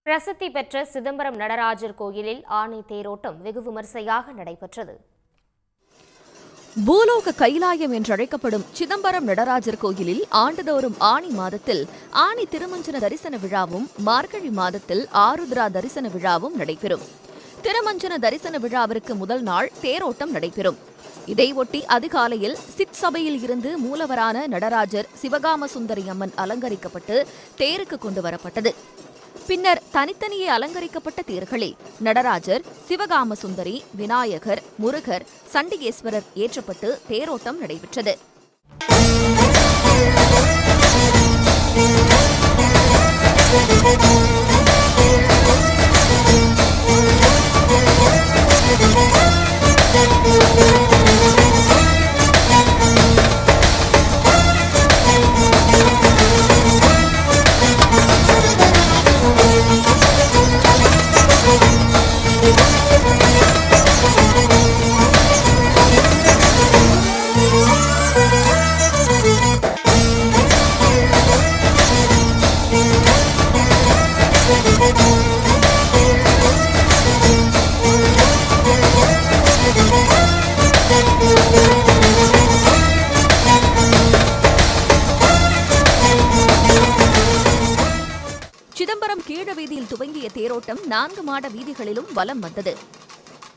பிரசித்தி பெற்ற சிதம்பரம் நடராஜர் கோயிலில் ஆணி தேரோட்டம் வெகு விமர்சையாக நடைபெற்றது. பூலோக கைலாயம் என்றழைக்கப்படும் சிதம்பரம் நடராஜர் கோயிலில் ஆண்டுதோறும் ஆணி மாதத்தில் ஆணி திருமஞ்சன தரிசன விழாவும் மார்கழி மாதத்தில் ஆருத்ரா தரிசன விழாவும் நடைபெறும். திருமஞ்சன தரிசன விழாவிற்கு முதல் நாள் தேரோட்டம் நடைபெறும். இதையொட்டி அதிகாலையில் சித் சபையில் இருந்து மூலவரான நடராஜர் சிவகாம சுந்தரி அம்மன் அலங்கரிக்கப்பட்டு தேருக்கு கொண்டு வரப்பட்டது. பின்னர் தனித்தனியே அலங்கரிக்கப்பட்ட தேர்களில் நடராஜர், சிவகாம சுந்தரி, விநாயகர், முருகர், சண்டிகேஸ்வரர் ஏற்றப்பட்டு தேரோட்டம் நடைபெற்றது. சிதம்பரம் கீழவீதியில் துவங்கிய தேரோட்டம் 4 மாட வீதிகளிலும் வலம் வந்தது.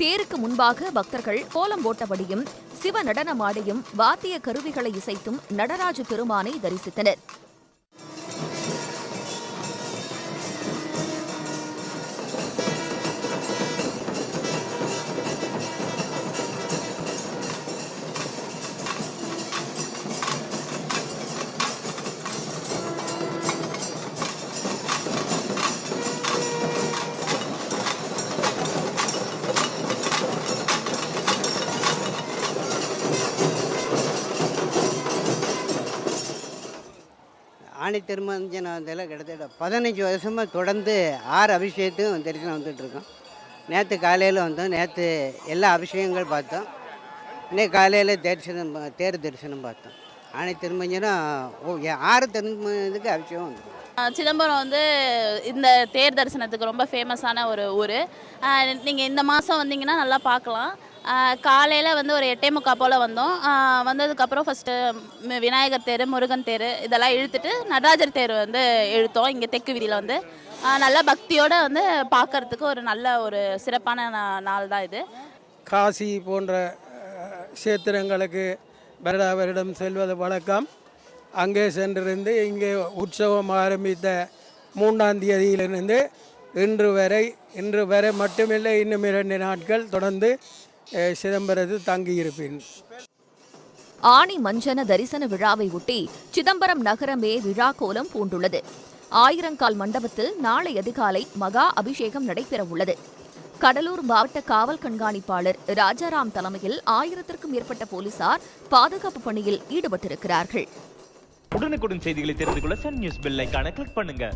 தேருக்கு முன்பாக பக்தர்கள் கோலம் போட்டபடியும் சிவ நடனமாடியும் வாத்திய கருவிகளை இசைத்தும் நடராஜ பெருமானை தரிசித்தனர். ஆணி திருமஞ்சனத்தில் கிட்டத்தட்ட 15 வருஷமாக தொடர்ந்து 6 அபிஷேகத்துக்கும் தரிசனம் வந்துட்டுருக்கோம். நேற்று காலையில் வந்தோம். நேற்று எல்லா அபிஷேகங்கள் பார்த்தோம். இன்னைக்கு காலையில் தேர் தரிசனம் பார்த்தோம். ஆணி திருமஞ்சனம் 6 திருமணத்துக்கு அபிஷேகம் வந்துடும். சிதம்பரம் இந்த தேர் தரிசனத்துக்கு ரொம்ப ஃபேமஸான ஒரு ஊர். நீங்கள் இந்த மாதம் வந்தீங்கன்னா நல்லா பார்க்கலாம். காலையில் ஒரு 8:45 போல் வந்தோம். வந்ததுக்கப்புறம் ஃபஸ்ட்டு விநாயகர் தேர், முருகன் தேர் இதெல்லாம் இழுத்துட்டு நடராஜர் தேர் இழுத்தோம். இங்கே தெற்கு வீதியில் நல்ல பக்தியோடு பார்க்கறதுக்கு ஒரு நல்ல ஒரு சிறப்பான நாள் தான் இது. காசி போன்ற சேத்திரங்களுக்கு வருடம் செல்வது வழக்கம். அங்கே சென்றிருந்து இங்கே உற்சவம் ஆரம்பித்த 3ஆம் தேதியிலிருந்து இன்று வரை மட்டுமில்லை, இன்னும் 2 நாட்கள் தொடர்ந்து சிதம்பரத்தில் தங்கியிருப்பேன். ஆணி மஞ்சன தரிசன விழாவை ஒட்டி சிதம்பரம் நகரமே விழா கோலம் பூண்டுள்ளது. 1000 கால் மண்டபத்தில் நாளை அதிகாலை மகா அபிஷேகம் நடைபெறவுள்ளது. கடலூர் மாவட்ட காவல் கண்காணிப்பாளர் ராஜாராம் தலைமையில் 1000க்கும் மேற்பட்ட போலீசார் பாதுகாப்பு பணியில் ஈடுபட்டிருக்கிறார்கள். உடனுக்குடன் செய்திகளை தெரிந்து கொள்ள சன் நியூஸ் பெல் ஐகானை கிளிக் பண்ணுங்க.